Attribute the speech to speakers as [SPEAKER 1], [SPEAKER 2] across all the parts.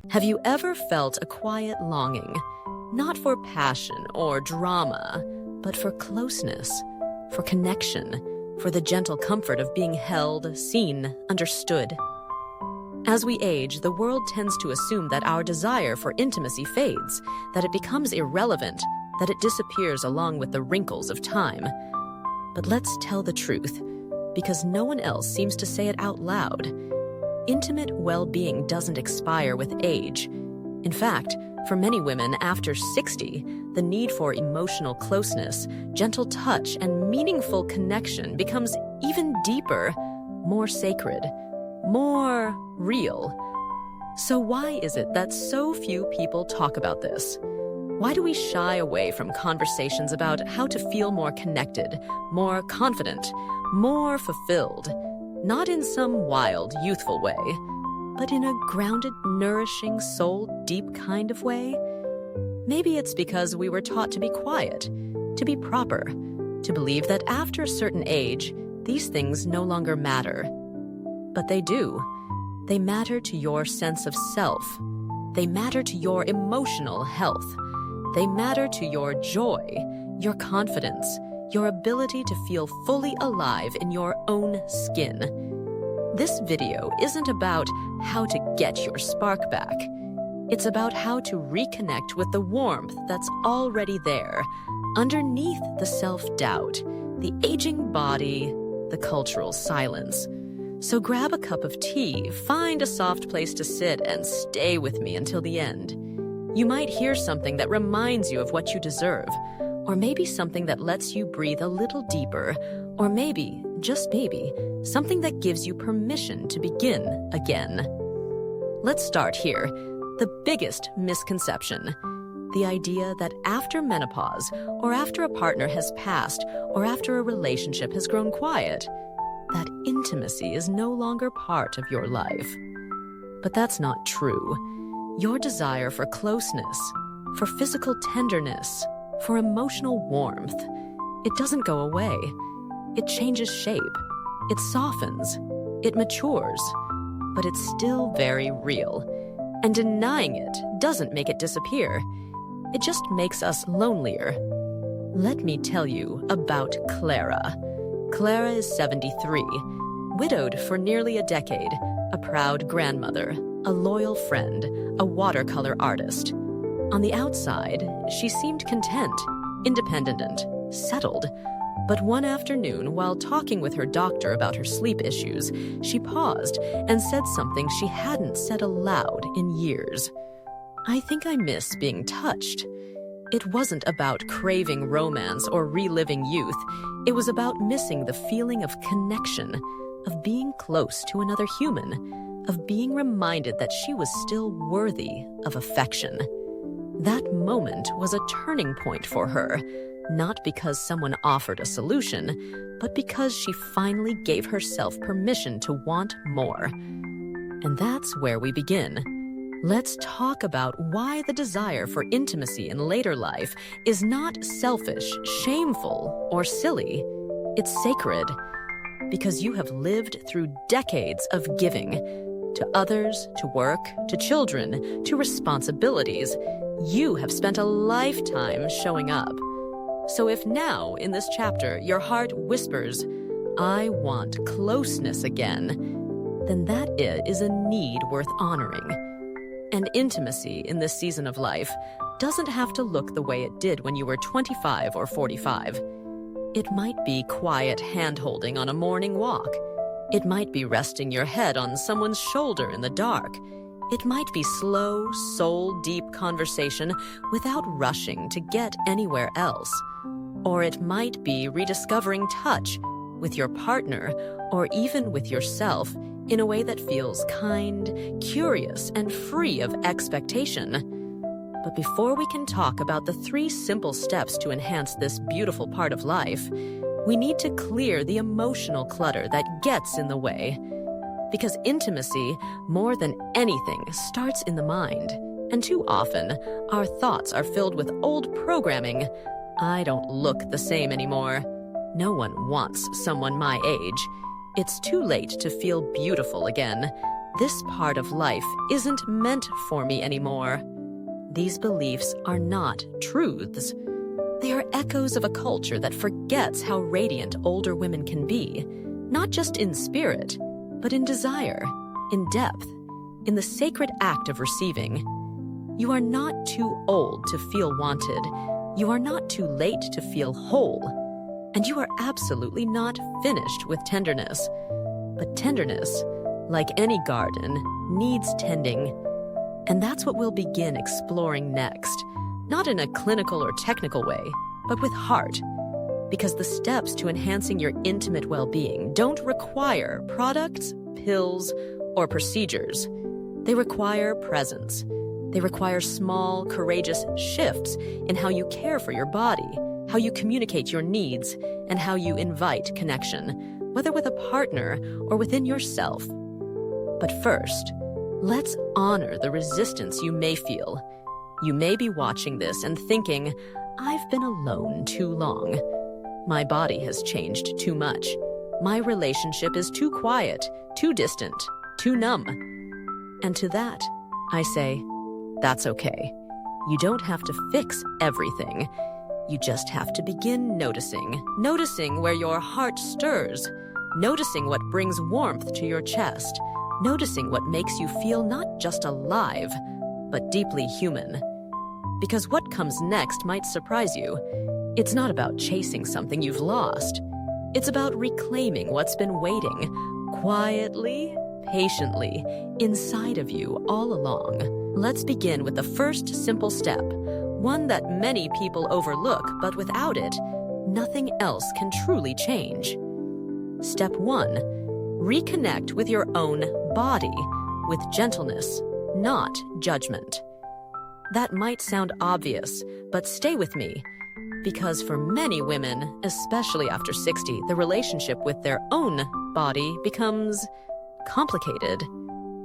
[SPEAKER 1] Have you ever felt a quiet longing, not for passion or drama, but for closeness, for connection, for the gentle comfort of being held, seen, understood? As we age, the world tends to assume that our desire for intimacy fades, that it becomes irrelevant, that it disappears along with the wrinkles of time. But let's tell the truth, because no one else seems to say it out loud. Intimate well-being doesn't expire with age. In fact, for many women after 60, the need for emotional closeness, gentle touch, and meaningful connection becomes even deeper, more sacred, more real. So why is it that so few people talk about this? Why do we shy away from conversations about how to feel more connected, more confident, more fulfilled? Not in some wild, youthful way, but in a grounded, nourishing, soul-deep kind of way? Maybe it's because we were taught to be quiet, to be proper, to believe that after a certain age, these things no longer matter. But they do. They matter to your sense of self. They matter to your emotional health. They matter to your joy, your confidence, your ability to feel fully alive in your own skin. This video isn't about how to get your spark back. It's about how to reconnect with the warmth that's already there, underneath the self-doubt, the aging body, the cultural silence. So grab a cup of tea, find a soft place to sit, and stay with me until the end. You might hear something that reminds you of what you deserve, or maybe something that lets you breathe a little deeper, or maybe, just maybe, something that gives you permission to begin again. Let's start here. The biggest misconception. The idea that after menopause, or after a partner has passed, or after a relationship has grown quiet, that intimacy is no longer part of your life. But that's not true. Your desire for closeness, for physical tenderness, for emotional warmth, it doesn't go away. It changes shape. It softens. It matures. But it's still very real. And denying it doesn't make it disappear. It just makes us lonelier. Let me tell you about Clara. Clara is 73, widowed for nearly a decade, a proud grandmother, a loyal friend, a watercolor artist. On the outside, she seemed content, independent, settled. But one afternoon, while talking with her doctor about her sleep issues, she paused and said something she hadn't said aloud in years. "I think I miss being touched." It wasn't about craving romance or reliving youth. It was about missing the feeling of connection, of being close to another human, of being reminded that she was still worthy of affection. That moment was a turning point for her, not because someone offered a solution, but because she finally gave herself permission to want more. And that's where we begin. Let's talk about why the desire for intimacy in later life is not selfish, shameful, or silly. It's sacred, because you have lived through decades of giving to others, to work, to children, to responsibilities. You have spent a lifetime showing up. So if now, in this chapter, your heart whispers, "I want closeness again," then that is a need worth honoring. And intimacy in this season of life doesn't have to look the way it did when you were 25 or 45. It might be quiet hand-holding on a morning walk. It might be resting your head on someone's shoulder in the dark. It might be slow, soul-deep conversation without rushing to get anywhere else. Or it might be rediscovering touch with your partner or even with yourself in a way that feels kind, curious, and free of expectation. But before we can talk about the 3 simple steps to enhance this beautiful part of life, we need to clear the emotional clutter that gets in the way. Because intimacy, more than anything, starts in the mind. And too often, our thoughts are filled with old programming. I don't look the same anymore. No one wants someone my age. It's too late to feel beautiful again. This part of life isn't meant for me anymore. These beliefs are not truths. They are echoes of a culture that forgets how radiant older women can be, not just in spirit, but in desire, in depth, in the sacred act of receiving. You are not too old to feel wanted. You are not too late to feel whole. And you are absolutely not finished with tenderness. But tenderness, like any garden, needs tending. And that's what we'll begin exploring next. Not in a clinical or technical way, but with heart. Because the steps to enhancing your intimate well-being don't require products, pills, or procedures. They require presence. They require small, courageous shifts in how you care for your body, how you communicate your needs, and how you invite connection, whether with a partner or within yourself. But first, let's honor the resistance you may feel. You may be watching this and thinking, I've been alone too long. My body has changed too much. My relationship is too quiet, too distant, too numb. And to that, I say, that's okay. You don't have to fix everything. You just have to begin noticing where your heart stirs, noticing what brings warmth to your chest, noticing what makes you feel not just alive, but deeply human. Because what comes next might surprise you. It's not about chasing something you've lost. It's about reclaiming what's been waiting, quietly, patiently, inside of you all along. Let's begin with the first simple step, one that many people overlook, but without it, nothing else can truly change. Step 1. Reconnect with your own body, with gentleness, not judgment. That might sound obvious, but stay with me. Because for many women, especially after 60, the relationship with their own body becomes complicated.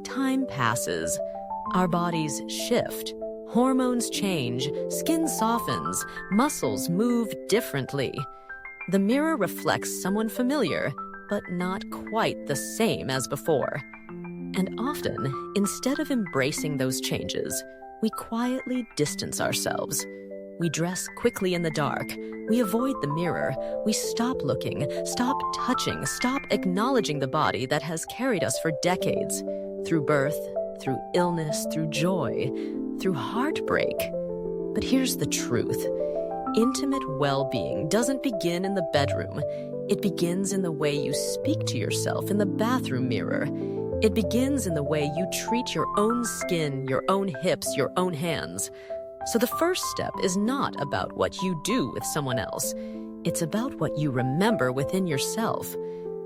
[SPEAKER 1] Time passes. Our bodies shift. Hormones change. Skin softens. Muscles move differently. The mirror reflects someone familiar, but not quite the same as before. And often, instead of embracing those changes, we quietly distance ourselves. We dress quickly in the dark. We avoid the mirror. We stop looking, stop touching, stop acknowledging the body that has carried us for decades, through birth, through illness, through joy, through heartbreak. But here's the truth. Intimate well-being doesn't begin in the bedroom. It begins in the way you speak to yourself in the bathroom mirror. It begins in the way you treat your own skin, your own hips, your own hands. So the first step is not about what you do with someone else. It's about what you remember within yourself.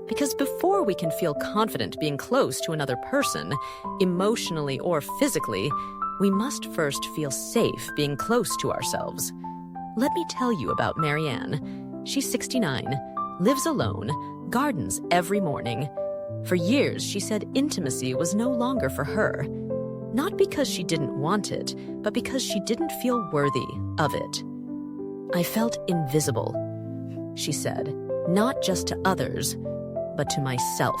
[SPEAKER 1] Because before we can feel confident being close to another person, emotionally or physically, we must first feel safe being close to ourselves. Let me tell you about Marianne. She's 69, lives alone, gardens every morning. For years, she said intimacy was no longer for her. Not because she didn't want it, but because she didn't feel worthy of it. I felt invisible, she said, not just to others, but to myself.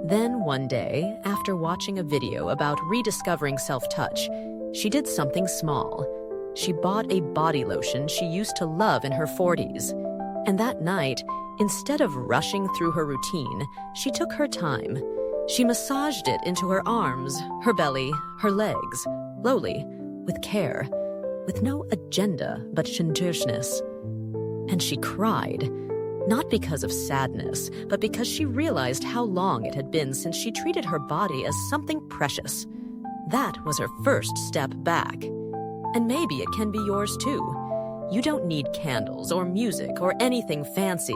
[SPEAKER 1] Then one day, after watching a video about rediscovering self-touch, she did something small. She bought a body lotion she used to love in her 40s. And that night, instead of rushing through her routine, she took her time. She massaged it into her arms, her belly, her legs, slowly, with care, with no agenda but tenderness. And she cried, not because of sadness, but because she realized how long it had been since she treated her body as something precious. That was her first step back. And maybe it can be yours too. You don't need candles or music or anything fancy.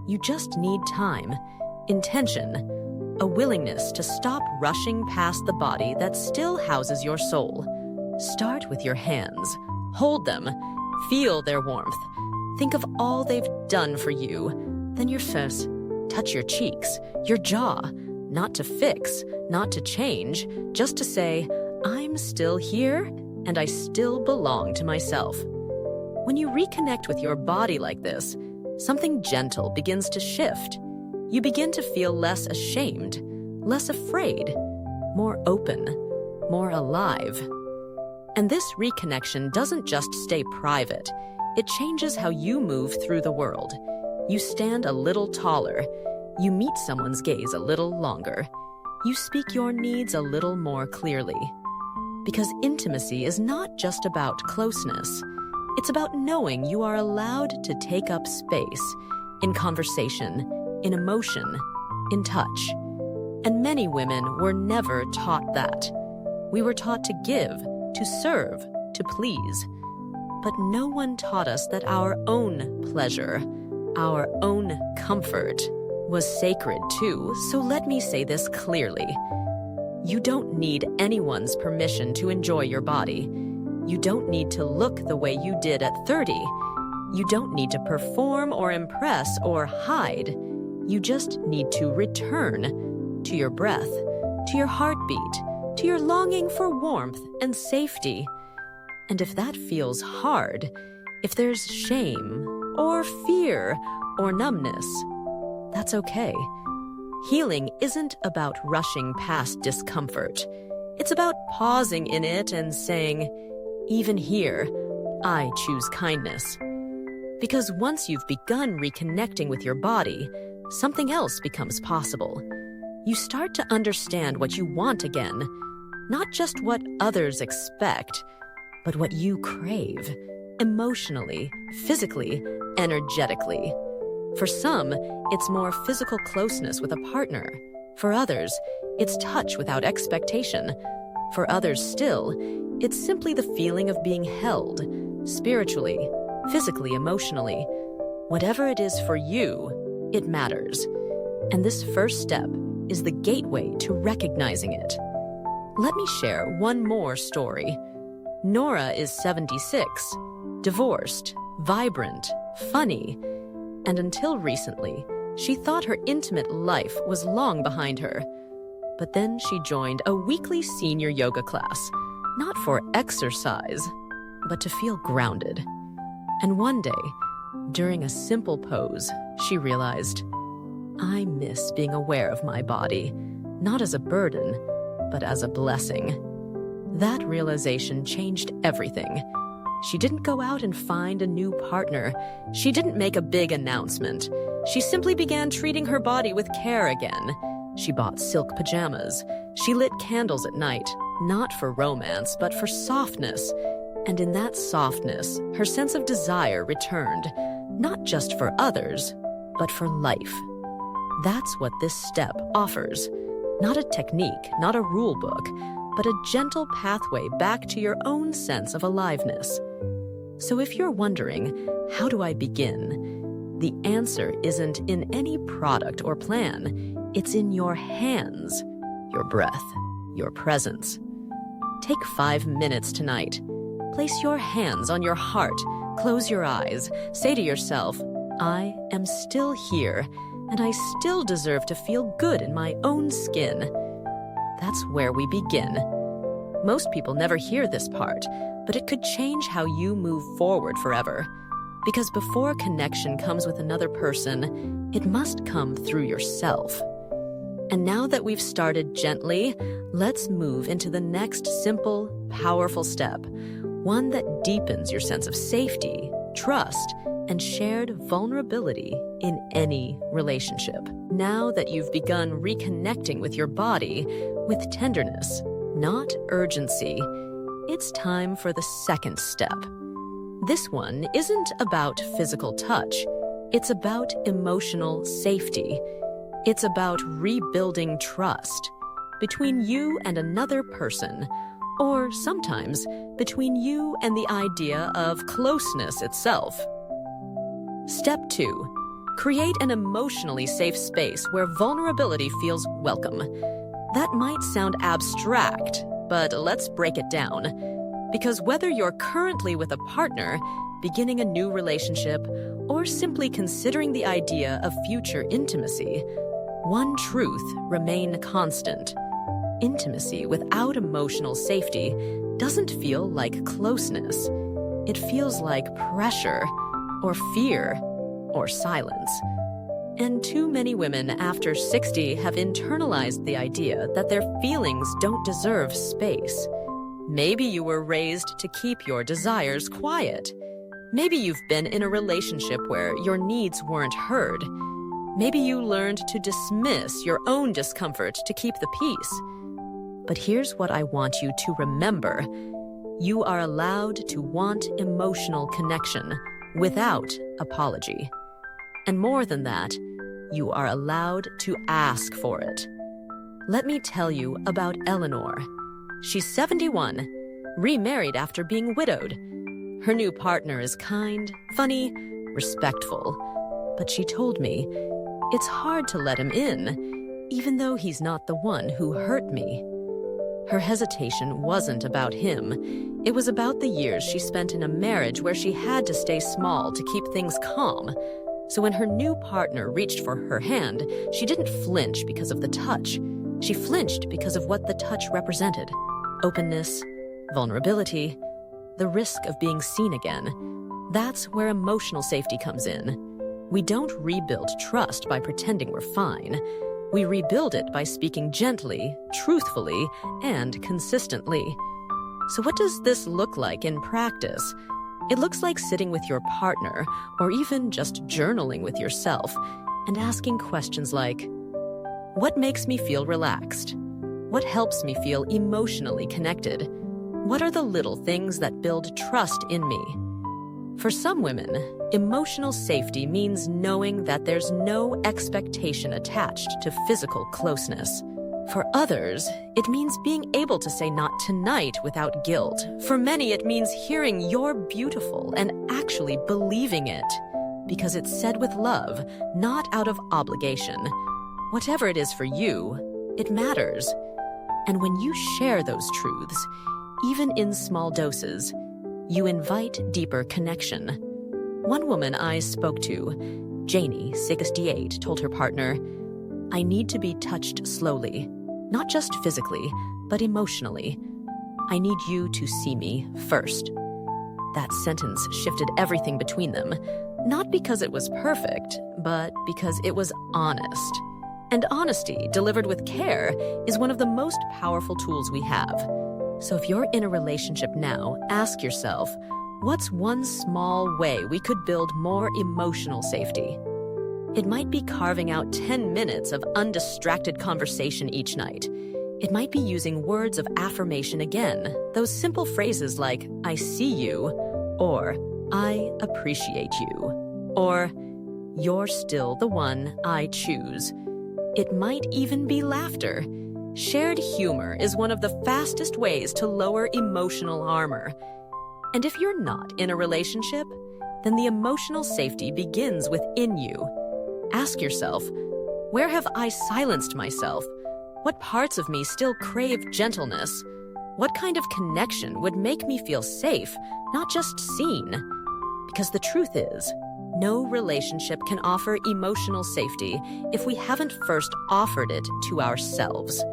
[SPEAKER 1] You just need time, intention, a willingness to stop rushing past the body that still houses your soul. Start with your hands. Hold them. Feel their warmth. Think of all they've done for you. Then your face. Touch your cheeks, your jaw. Not to fix, not to change, just to say, I'm still here and I still belong to myself. When you reconnect with your body like this, something gentle begins to shift. You begin to feel less ashamed, less afraid, more open, more alive. And this reconnection doesn't just stay private. It changes how you move through the world. You stand a little taller. You meet someone's gaze a little longer. You speak your needs a little more clearly. Because intimacy is not just about closeness. It's about knowing you are allowed to take up space in conversation, in emotion, in touch. And many women were never taught that. We were taught to give, to serve, to please. But no one taught us that our own pleasure, our own comfort, was sacred too. So let me say this clearly. You don't need anyone's permission to enjoy your body. You don't need to look the way you did at 30. You don't need to perform or impress or hide. You just need to return to your breath, to your heartbeat, to your longing for warmth and safety. And if that feels hard, if there's shame or fear or numbness, that's okay. Healing isn't about rushing past discomfort. It's about pausing in it and saying, even here, I choose kindness. Because once you've begun reconnecting with your body, something else becomes possible. You start to understand what you want again, not just what others expect, but what you crave, emotionally, physically, energetically. For some, it's more physical closeness with a partner. For others, it's touch without expectation. For others still, it's simply the feeling of being held, spiritually, physically, emotionally. Whatever it is for you, it matters. And this first step is the gateway to recognizing it. Let me share one more story. Nora is 76, divorced, vibrant, funny, and until recently, she thought her intimate life was long behind her. But then she joined a weekly senior yoga class, not for exercise, but to feel grounded. And one day, during a simple pose, she realized, I miss being aware of my body, not as a burden, but as a blessing. That realization changed everything. She didn't go out and find a new partner. She didn't make a big announcement. She simply began treating her body with care again. She bought silk pajamas. She lit candles at night, not for romance, but for softness. And in that softness, her sense of desire returned, not just for others, but for life. That's what this step offers. Not a technique, not a rule book, but a gentle pathway back to your own sense of aliveness. So if you're wondering, how do I begin? The answer isn't in any product or plan. It's in your hands, your breath, your presence. Take 5 minutes tonight. Place your hands on your heart. Close your eyes. Say to yourself, I am still here, and I still deserve to feel good in my own skin. That's where we begin. Most people never hear this part, but it could change how you move forward forever. Because before connection comes with another person, it must come through yourself. And now that we've started gently, let's move into the next simple, powerful step, one that deepens your sense of safety, trust, and shared vulnerability in any relationship. Now that you've begun reconnecting with your body with tenderness, not urgency, it's time for the second step. This one isn't about physical touch. It's about emotional safety. It's about rebuilding trust between you and another person, or sometimes between you and the idea of closeness itself. Step 2. Create an emotionally safe space where vulnerability feels welcome. That might sound abstract, but let's break it down. Because whether you're currently with a partner, beginning a new relationship, or simply considering the idea of future intimacy, one truth remains constant. Intimacy without emotional safety doesn't feel like closeness. It feels like pressure, or fear, or silence. And too many women after 60 have internalized the idea that their feelings don't deserve space. Maybe you were raised to keep your desires quiet. Maybe you've been in a relationship where your needs weren't heard. Maybe you learned to dismiss your own discomfort to keep the peace. But here's what I want you to remember. You are allowed to want emotional connection without apology. And more than that, you are allowed to ask for it. Let me tell you about Eleanor. She's 71, remarried after being widowed. Her new partner is kind, funny, respectful. But she told me, it's hard to let him in, even though he's not the one who hurt me. Her hesitation wasn't about him. It was about the years she spent in a marriage where she had to stay small to keep things calm. So when her new partner reached for her hand, she didn't flinch because of the touch. She flinched because of what the touch represented. Openness, vulnerability, the risk of being seen again. That's where emotional safety comes in. We don't rebuild trust by pretending we're fine. We rebuild it by speaking gently, truthfully, and consistently. So what does this look like in practice? It looks like sitting with your partner, or even just journaling with yourself, and asking questions like, what makes me feel relaxed? What helps me feel emotionally connected? What are the little things that build trust in me? For some women, emotional safety means knowing that there's no expectation attached to physical closeness. For others, it means being able to say not tonight without guilt. For many, it means hearing you're beautiful and actually believing it, because it's said with love, not out of obligation. Whatever it is for you, it matters. And when you share those truths, even in small doses, you invite deeper connection. One woman I spoke to, Janie, 68, told her partner, I need to be touched slowly, not just physically, but emotionally. I need you to see me first. That sentence shifted everything between them, not because it was perfect, but because it was honest. And honesty, delivered with care, is one of the most powerful tools we have. So if you're in a relationship now, ask yourself, what's one small way we could build more emotional safety? It might be carving out 10 minutes of undistracted conversation each night. It might be using words of affirmation again, those simple phrases like, I see you, or I appreciate you, or you're still the one I choose. It might even be laughter. Shared humor is one of the fastest ways to lower emotional armor. And if you're not in a relationship, then the emotional safety begins within you. Ask yourself, where have I silenced myself? What parts of me still crave gentleness? What kind of connection would make me feel safe, not just seen? Because the truth is, no relationship can offer emotional safety if we haven't first offered it to ourselves.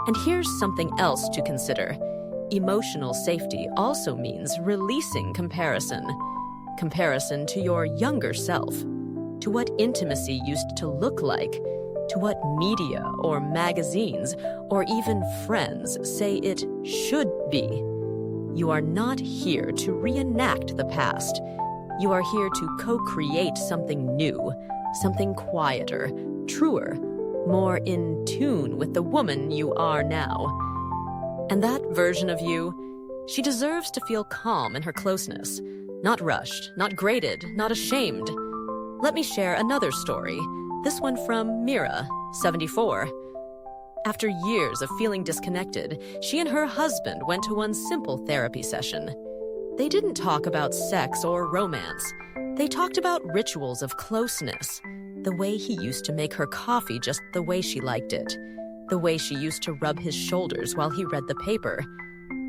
[SPEAKER 1] And here's something else to consider. Emotional safety also means releasing comparison. Comparison to your younger self, to what intimacy used to look like, to what media or magazines or even friends say it should be. You are not here to reenact the past. You are here to co-create something new, something quieter, truer, more in tune with the woman you are now. And that version of you, she deserves to feel calm in her closeness, not rushed, not graded, not ashamed. Let me share another story, this one from Mira, 74. After years of feeling disconnected, she and her husband went to one simple therapy session. They didn't talk about sex or romance. They talked about rituals of closeness, the way he used to make her coffee just the way she liked it, the way she used to rub his shoulders while he read the paper.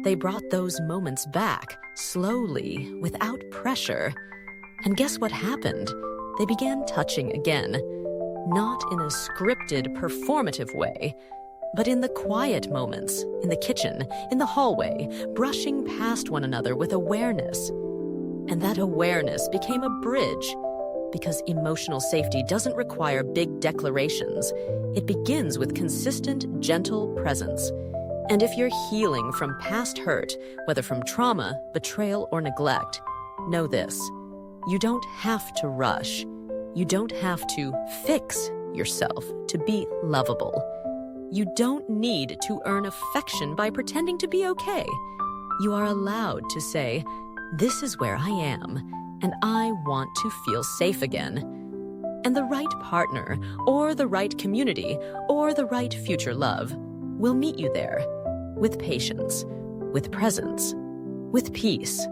[SPEAKER 1] They brought those moments back, slowly, without pressure. And guess what happened? They began touching again, not in a scripted, performative way, but in the quiet moments, in the kitchen, in the hallway, brushing past one another with awareness. And that awareness became a bridge. Because emotional safety doesn't require big declarations. It begins with consistent, gentle presence. And if you're healing from past hurt, whether from trauma, betrayal, or neglect, know this: you don't have to rush. You don't have to fix yourself to be lovable. You don't need to earn affection by pretending to be okay. You are allowed to say, "This is where I am, and I want to feel safe again." And the right partner, or the right community, or the right future love will meet you there, with patience, with presence, with peace.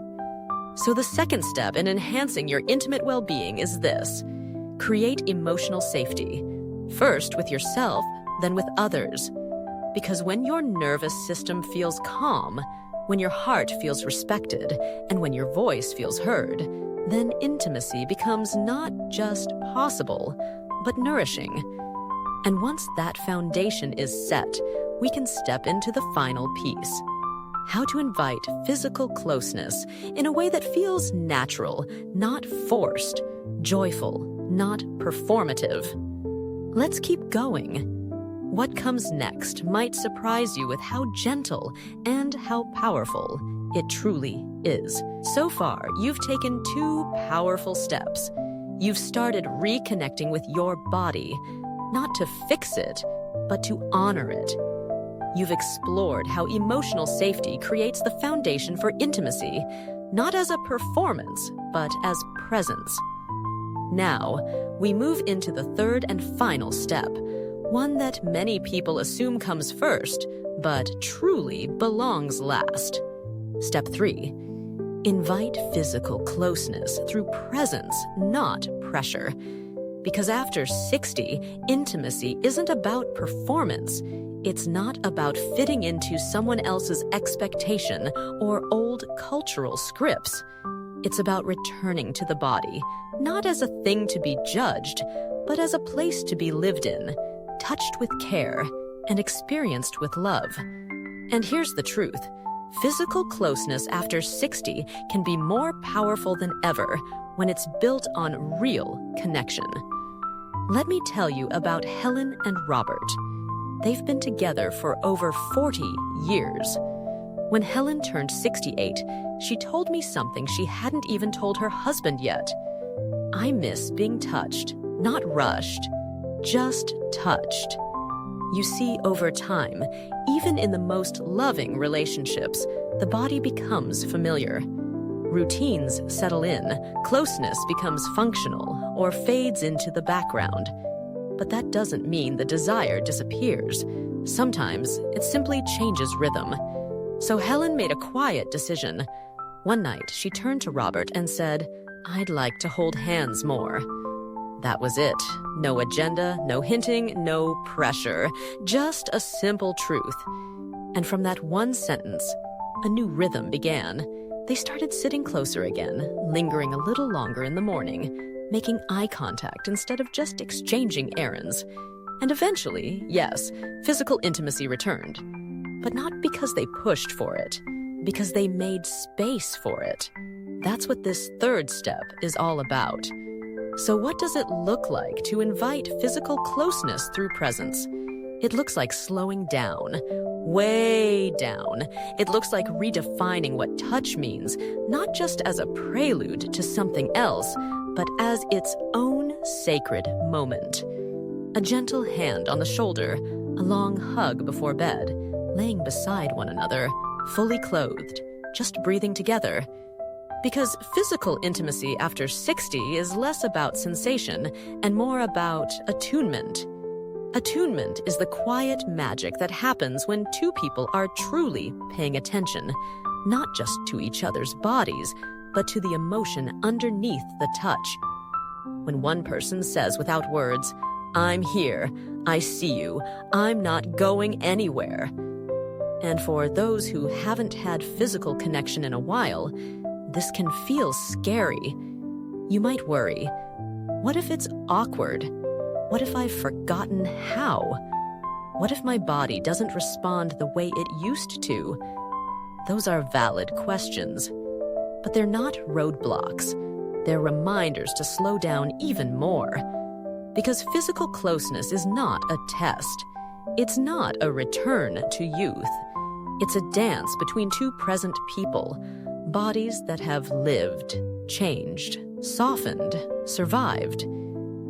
[SPEAKER 1] So the second step in enhancing your intimate well-being is this: create emotional safety, first with yourself, then with others. Because when your nervous system feels calm, when your heart feels respected, and when your voice feels heard, then intimacy becomes not just possible, but nourishing. And once that foundation is set, we can step into the final piece: how to invite physical closeness in a way that feels natural, not forced, joyful, not performative. Let's keep going. What comes next might surprise you with how gentle and how powerful it truly is. So far, you've taken 2 powerful steps. You've started reconnecting with your body, not to fix it, but to honor it. You've explored how emotional safety creates the foundation for intimacy, not as a performance, but as presence. Now, we move into the third and final step, one that many people assume comes first, but truly belongs last. Step 3. Invite physical closeness through presence, not pressure. Because after 60, intimacy isn't about performance. It's not about fitting into someone else's expectation or old cultural scripts. It's about returning to the body, not as a thing to be judged, but as a place to be lived in, touched with care, and experienced with love. And here's the truth: physical closeness after 60 can be more powerful than ever when it's built on real connection. Let me tell you about Helen and Robert. They've been together for over 40 years. When Helen turned 68, she told me something she hadn't even told her husband yet. "I miss being touched, not rushed, just touched." You see, over time, even in the most loving relationships, the body becomes familiar. Routines settle in, closeness becomes functional, or fades into the background. But that doesn't mean the desire disappears. Sometimes it simply changes rhythm. So Helen made a quiet decision. One night, she turned to Robert and said, "I'd like to hold hands more." That was it. No agenda, no hinting, no pressure. Just a simple truth. And from that one sentence, a new rhythm began. They started sitting closer again, lingering a little longer in the morning, making eye contact instead of just exchanging errands. And eventually, yes, physical intimacy returned. But not because they pushed for it, because they made space for it. That's what this third step is all about. So what does it look like to invite physical closeness through presence? It looks like slowing down, way down. It looks like redefining what touch means, not just as a prelude to something else, but as its own sacred moment. A gentle hand on the shoulder, a long hug before bed, laying beside one another, fully clothed, just breathing together. Because physical intimacy after 60 is less about sensation and more about attunement. Attunement is the quiet magic that happens when 2 people are truly paying attention, not just to each other's bodies, but to the emotion underneath the touch. When one person says without words, "I'm here, I see you, I'm not going anywhere." And for those who haven't had physical connection in a while, this can feel scary. You might worry, what if it's awkward? What if I've forgotten how? What if my body doesn't respond the way it used to? Those are valid questions. But they're not roadblocks. They're reminders to slow down even more. Because physical closeness is not a test. It's not a return to youth. It's a dance between two present people, bodies that have lived, changed, softened, survived.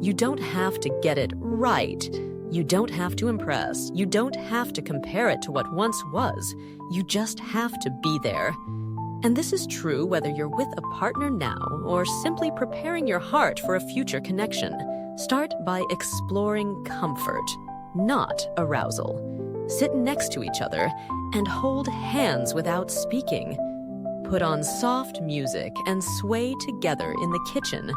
[SPEAKER 1] You don't have to get it right. You don't have to impress. You don't have to compare it to what once was. You just have to be there. And this is true whether you're with a partner now or simply preparing your heart for a future connection. Start by exploring comfort, not arousal. Sit next to each other and hold hands without speaking. Put on soft music and sway together in the kitchen.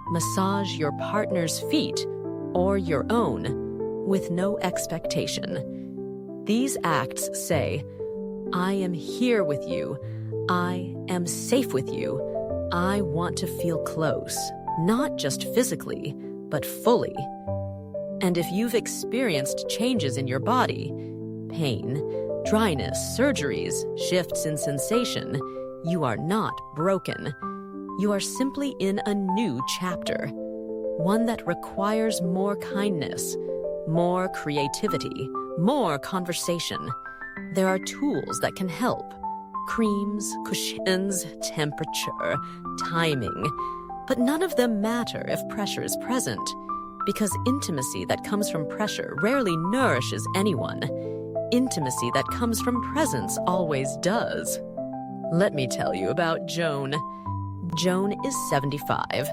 [SPEAKER 1] Massage your partner's feet or your own with no expectation. These acts say, I am here with you. I am safe with you. I want to feel close, not just physically, but fully. And if you've experienced changes in your body, pain, dryness, surgeries, shifts in sensation, you are not broken. You are simply in a new chapter, one that requires more kindness, more creativity, more conversation. There are tools that can help. Creams, cushions, temperature, timing. But none of them matter if pressure is present, because intimacy that comes from pressure rarely nourishes anyone. Intimacy that comes from presence always does. Let me tell you about Joan. Joan is 75.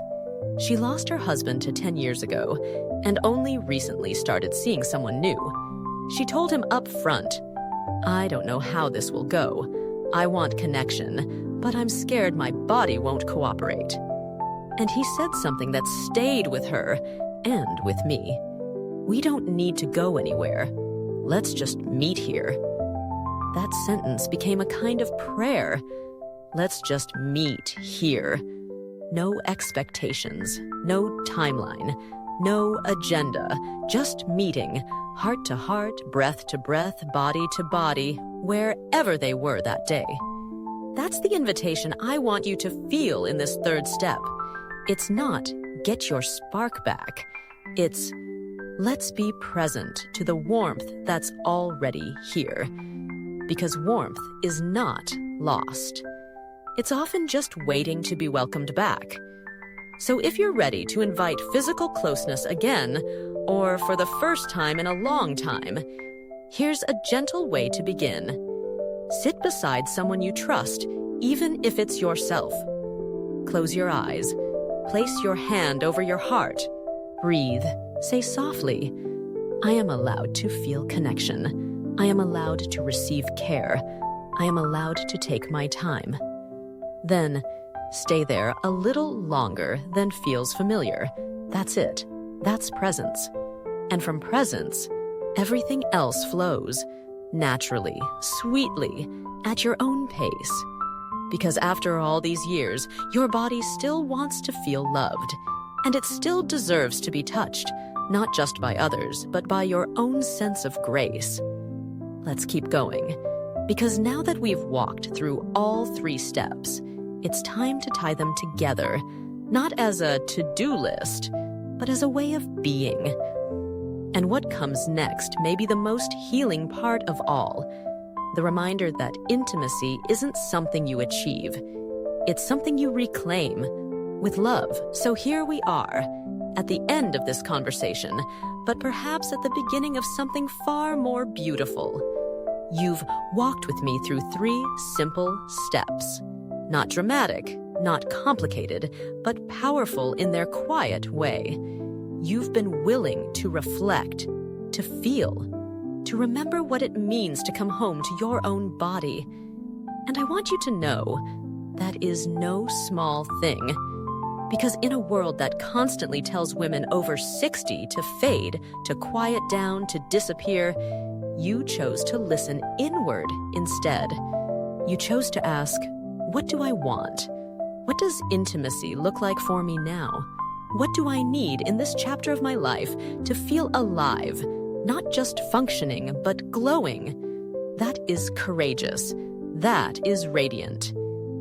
[SPEAKER 1] She lost her husband to 10 years ago and only recently started seeing someone new. She told him up front, I don't know how this will go. I want connection, but I'm scared my body won't cooperate. And he said something that stayed with her and with me. We don't need to go anywhere. Let's just meet here. That sentence became a kind of prayer. Let's just meet here. No expectations, no timeline, no agenda, just meeting, heart to heart, breath to breath, body to body, wherever they were that day. That's the invitation I want you to feel in this third step. It's not get your spark back. It's let's be present to the warmth that's already here. Because warmth is not lost. It's often just waiting to be welcomed back. So if you're ready to invite physical closeness again, or for the first time in a long time, here's a gentle way to begin. Sit beside someone you trust, even if it's yourself. Close your eyes. Place your hand over your heart. Breathe. Say softly, I am allowed to feel connection. I am allowed to receive care. I am allowed to take my time. Then, stay there a little longer than feels familiar. That's it. That's presence. And from presence, everything else flows, naturally, sweetly, at your own pace. Because after all these years, your body still wants to feel loved, and it still deserves to be touched, not just by others, but by your own sense of grace. Let's keep going, because now that we've walked through all 3 steps, it's time to tie them together, not as a to-do list, but as a way of being. And what comes next may be the most healing part of all, the reminder that intimacy isn't something you achieve. It's something you reclaim with love. So here we are, at the end of this conversation, but perhaps at the beginning of something far more beautiful. You've walked with me through 3 simple steps. Not dramatic, not complicated, but powerful in their quiet way. You've been willing to reflect, to feel, to remember what it means to come home to your own body. And I want you to know that is no small thing. Because in a world that constantly tells women over 60 to fade, to quiet down, to disappear, you chose to listen inward instead. You chose to ask, what do I want? What does intimacy look like for me now? What do I need in this chapter of my life to feel alive, not just functioning, but glowing? That is courageous. That is radiant.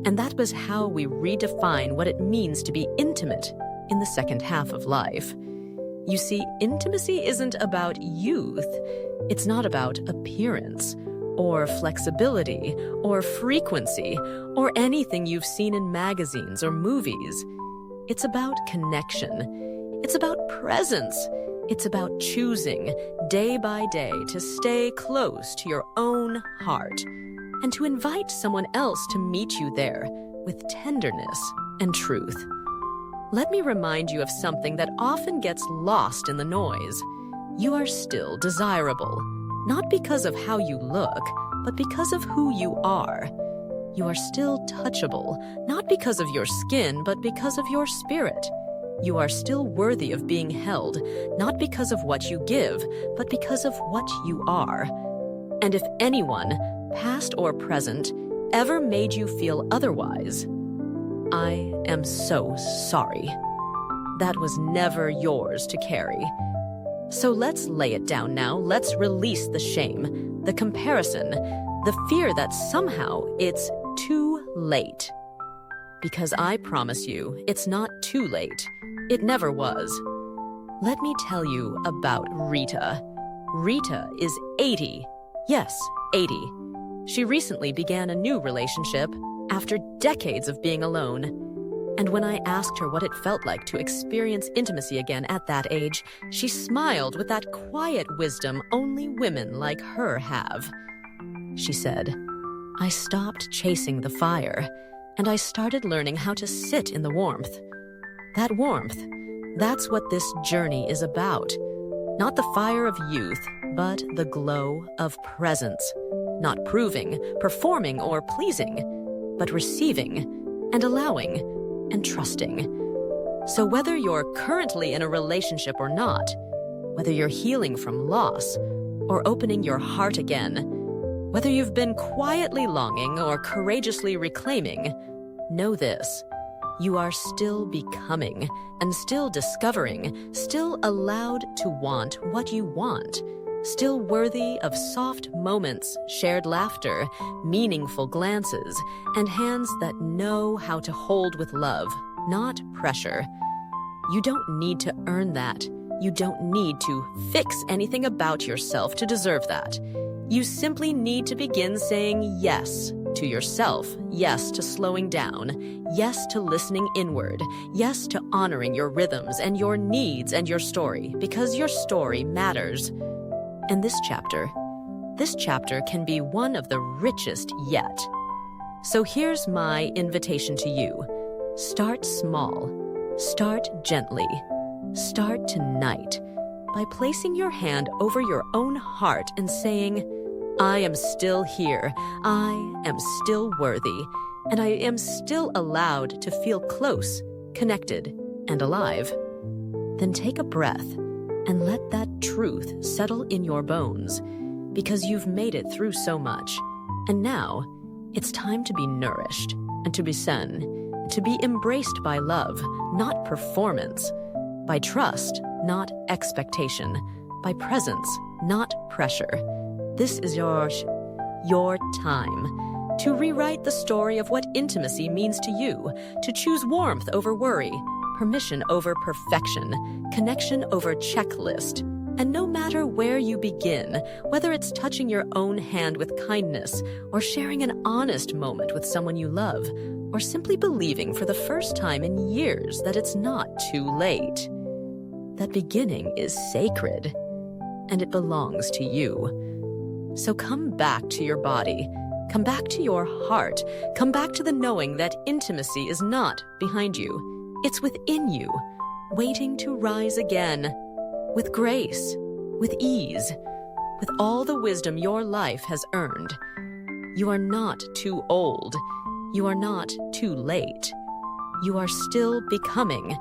[SPEAKER 1] And that was how we redefine what it means to be intimate in the second half of life. You see, intimacy isn't about youth. It's not about appearance, or flexibility, or frequency, or anything you've seen in magazines or movies. It's about connection. It's about presence. It's about choosing, day by day, to stay close to your own heart and to invite someone else to meet you there with tenderness and truth. Let me remind you of something that often gets lost in the noise. You are still desirable, not because of how you look, but because of who you are. You are still touchable, not because of your skin, but because of your spirit. You are still worthy of being held, not because of what you give, but because of what you are. And if anyone, past or present, ever made you feel otherwise, I am so sorry. That was never yours to carry. So let's lay it down now. Let's release the shame, the comparison, the fear that somehow it's too late. Because I promise you, it's not too late. It never was. Let me tell you about Rita. Rita is 80. Yes, 80. She recently began a new relationship after decades of being alone. And when I asked her what it felt like to experience intimacy again at that age, she smiled with that quiet wisdom only women like her have. She said, "I stopped chasing the fire, and I started learning how to sit in the warmth. That warmth, that's what this journey is about. Not the fire of youth, but the glow of presence. Not proving, performing, or pleasing, but receiving and allowing and trusting. So whether you're currently in a relationship or not, whether you're healing from loss or opening your heart again, whether you've been quietly longing or courageously reclaiming, know this: you are still becoming and still discovering, still allowed to want what you want, still worthy of soft moments, shared laughter, meaningful glances, and hands that know how to hold with love, not pressure. You don't need to earn that. You don't need to fix anything about yourself to deserve that. You simply need to begin saying yes to yourself, yes to slowing down, yes to listening inward, yes to honoring your rhythms and your needs and your story, because your story matters. And this chapter can be one of the richest yet. So here's my invitation to you. Start small. Start gently. Start tonight by placing your hand over your own heart and saying, I am still here. I am still worthy. And I am still allowed to feel close, connected, and alive. Then take a breath and let that truth settle in your bones, because you've made it through so much. And now, it's time to be nourished and to be seen, to be embraced by love, not performance, by trust, not expectation, by presence, not pressure. This is your time to rewrite the story of what intimacy means to you, to choose warmth over worry, permission over perfection, connection over checklist. And no matter where you begin, whether it's touching your own hand with kindness, or sharing an honest moment with someone you love, or simply believing for the first time in years that it's not too late, that beginning is sacred, and it belongs to you. So come back to your body, come back to your heart, come back to the knowing that intimacy is not behind you. It's within you, waiting to rise again, with grace, with ease, with all the wisdom your life has earned. You are not too old. You are not too late. You are still becoming,